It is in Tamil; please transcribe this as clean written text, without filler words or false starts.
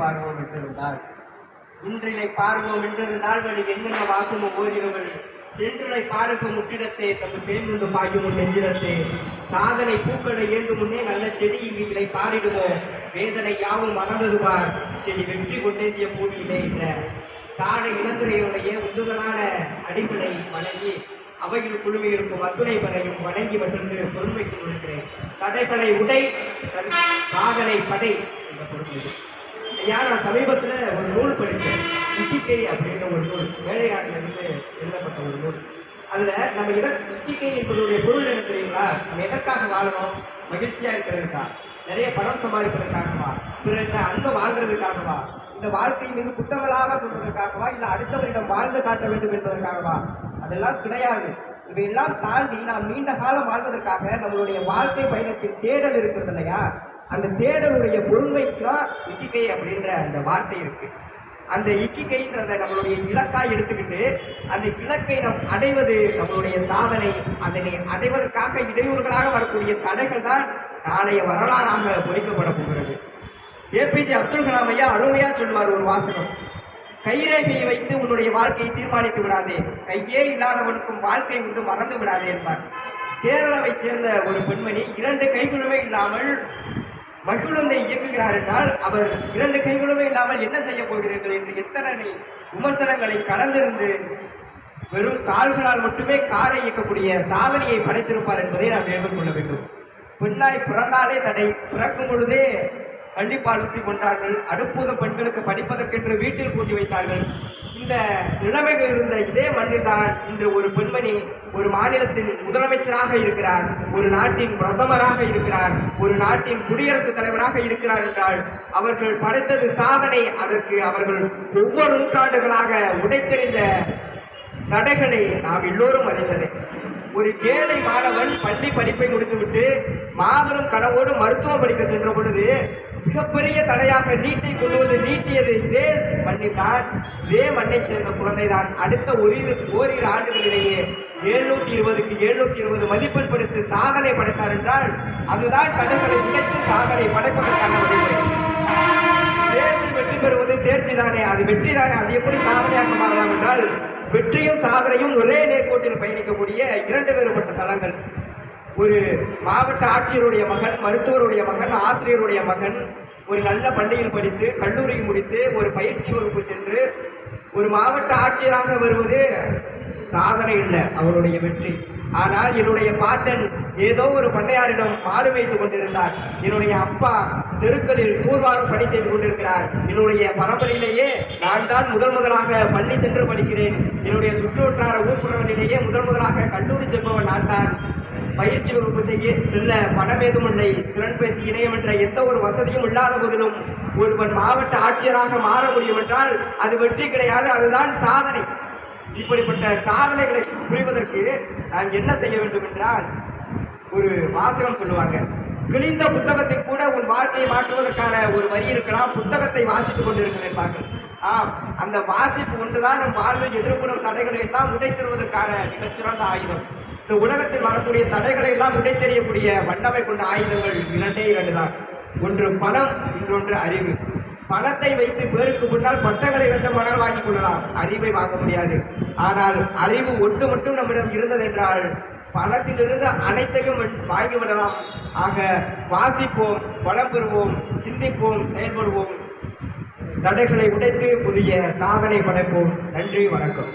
பார்வோம் என்றிருந்தால், இன்றிலை பார்வோம் என்றிருந்தால் வழி என்னென்ன வாக்குமோ ஓரிரவள் சென்றுளை பாருக்கும் முற்றிடத்தே தம் தேர்ந்து பாயும் நெஞ்சிடத்தே சாதனை பூக்களை ஏந்து முன்னே நல்ல செடி இலை பாரிடுமோ வேதனை யாவும் மறந்ததுவார் செடி வெற்றி கொண்டேந்திய பூமியிலே என்ற சாட இளந்துறையுடைய உந்துதலான அடிப்படை வணங்கி அவையில் குழுமி இருக்கும் அத்துணை வரையும் வணங்கி வந்து பொறுமைக்கு கொடுக்கிறேன். தடைகளை உடை சாதனை படை என்ற பொறுமை. நான் சமீபத்தில் ஒரு நூல் படித்தேன். இத்திகை அப்படின்ற ஒரு நூல், வேலைநாட்டிலிருந்து எழுதப்பட்ட ஒரு நூல். அதில் நம்ம இத்திகை என்பதுடைய பொருள் என்ன தெரியுங்களா? நம்ம எதற்காக வாழணும்? மகிழ்ச்சியாக இருக்கிறதுக்கா? நிறைய பணம் சம்பாதிப்பதற்காகவா? பிறகு அன்பை வாழ்கிறதுக்காகவா? இந்த வாழ்க்கை மீது குற்றங்களாக சொல்வதற்காகவா? இல்லை அடுத்தவரிடம் வாழ்ந்து காட்ட வேண்டும் என்பதற்காகவா? அதெல்லாம் கிடையாது. இவையெல்லாம் தாண்டி நாம் நீண்ட காலம் வாழ்வதற்காக நம்மளுடைய வாழ்க்கை பயணத்தில் தேடல் இருக்கிறது இல்லையா? அந்த தேடலுடைய பொறுமைக்குதான் இக்கிகை அப்படின்ற அந்த வார்த்தை இருக்கு. அந்த இக்கிகைன்றத நம்மளுடைய இலக்காய் எடுத்துக்கிட்டு அந்த இலக்கை நாம் அடைவது நம்மளுடைய சாதனை. அதனை அடைவதற்காக இடையூறுகளாக வரக்கூடிய தடைகள் தான் நாளைய வரலாறாக பொறிக்கப்பட போகிறது. ஏபிஜே அப்துல் கலாம் ஐயா அருமையா சொல்வார் ஒரு வாசகம். கைரேகையை வைத்து உன்னுடைய வாழ்க்கையை தீர்மானித்து விடாதே, கையே இல்லாதவனுக்கும் வாழ்க்கை உண்டு மறந்து விடாதே என்பார். கேரளாவை சேர்ந்த ஒரு பெண்மணி 2 கைகளுமே இல்லாமல் மகிழுந்தை இயக்குகிறார் என்றால் அவர் 2 கைகளுமே இல்லாமல் என்ன செய்ய போகிறீர்கள் என்று எத்தனை விமர்சனங்களை கடந்திருந்து வெறும் கால்களால் மட்டுமே காரை இயக்கக்கூடிய சாதனையை படைத்திருப்பார் என்பதை நாம் மேற்கொள்ள வேண்டும். பெண்ணாய் பிறந்தாலே தடை, பிறக்கும் பொழுதே கண்டிப்பால் ஊற்றி கொண்டார்கள். அடுப்பூத பெண்களுக்கு படிப்பதற்கென்று வீட்டில் கூட்டி வைத்தார்கள். இந்த நிலைமைகள் இருந்த இதே மண்ணில் தான் இன்று ஒரு பெண்மணி ஒரு மாநிலத்தின் முதலமைச்சராக இருக்கிறார், ஒரு நாட்டின் பிரதமராக இருக்கிறார், ஒரு நாட்டின் குடியரசுத் தலைவராக இருக்கிறார் என்றால் அவர்கள் படைத்தது சாதனை. அதற்கு அவர்கள் ஒவ்வொரு நூற்றாண்டுகளாக உடைத்தெறிந்த தடைகளை நாம் எல்லோரும் அறிந்தது. ஒரு ஏழை மாணவன் பள்ளி படிப்பை முடித்துவிட்டு மாபெரும் கனவோடு மருத்துவம் படிக்க சென்ற பொழுது மிகப்பெரிய தடையாக நீட்டை கொண்டு வந்து நீட்டியது இதே மண்ணில்தான், இதே மண்ணை சேர்ந்த குழந்தைதான். அடுத்த ஓரிரு ஆண்டுகளிலேயே 720க்கு 720 மதிப்பெண் படித்து சாதனை படைத்தார் என்றால் அதுதான் தடைகளை உடைத்து சாதனை படைப்பதற்கான வழிமுறை. தேர்வில் வெற்றி பெறுவது தேர்ச்சி தானே, அது வெற்றி தானே, அது எப்படி சாதனையாக மாறலாம் என்றால் வெற்றியும் சாதனையும் ஒரே நேர்கோட்டில் பயணிக்கக்கூடிய 2 வேறுபட்ட தளங்கள். ஒரு மாவட்ட ஆட்சியருடைய மகன், மருத்துவருடைய மகன், ஆசிரியருடைய மகன் ஒரு நல்ல பள்ளியில் படித்து கல்லூரி முடித்து ஒரு பயிற்சி வகுப்பு சென்று ஒரு மாவட்ட ஆட்சியராக வருவது சாதனை இல்லை, அவருடைய வெற்றி. ஆனால் என்னுடைய பாட்டன் ஏதோ ஒரு பண்ணையாரிடம் மாடு வைத்துக் கொண்டிருந்தார். என்னுடைய அப்பா தெருக்களில் தூர்வாரும் பணி செய்து கொண்டிருக்கிறார். என்னுடைய பரம்பரையிலேயே நான் தான் முதலாக பள்ளி சென்று படிக்கிறேன். என்னுடைய சுற்றுவட்டார ஊர்ப்புறங்களிலேயே முதலாக கல்லூரி செல்பவன் நான் தான். பயிற்சி வகுப்பு செல்ல பணம் ஏதும் இல்லை, திறன்பேசி இணையம் என்ற எந்த ஒரு வசதியும் இல்லாத போதிலும் ஒருவன் மாவட்ட ஆட்சியராக மாற முடியும் என்றால் அது வெற்றி கிடையாது, அதுதான் சாதனை. இப்படிப்பட்ட சாதனைகளை புரிவதற்கு நான் என்ன செய்ய வேண்டும் என்றால் ஒரு வாசகம் சொல்லுவாங்க. கிழிந்த புத்தகத்தை கூட உன் வாழ்க்கையை மாற்றுவதற்கான ஒரு வரி இருக்கலாம், புத்தகத்தை வாசித்துக் கொண்டிருக்கிறேன். அந்த வாசிப்பு ஒன்றுதான் நம் வாழ்வில் எதிர்ப்புறம் தடைகளை எல்லாம் உடைத்தெறுவதற்கான மிகச்சிறந்த ஆயுதம். இந்த உலகத்தில் வரக்கூடிய தடைகளை எல்லாம் உடைத்தெறியக்கூடிய வல்லமை கொண்ட ஆயுதங்கள் 2 தான். ஒன்று பணம், இன்னொன்று அறிவு. பணத்தை வைத்து பேருக்கு முன்னால் பட்டங்களை வேண்டுமானால் வாங்கிக் கொள்ளலாம், அறிவை வாங்க முடியாது. ஆனால் அறிவு ஒன்று மட்டும் நம்மிடம் இருந்தது என்றால் பணத்திலிருந்து அனைத்தையும் வாங்கிவிடலாம். ஆக வாசிப்போம், வளம் பெறுவோம், சிந்திப்போம், செயல்படுவோம், தடைகளை உடைத்து புதிய சாதனை படைப்போம். நன்றி, வணக்கம்.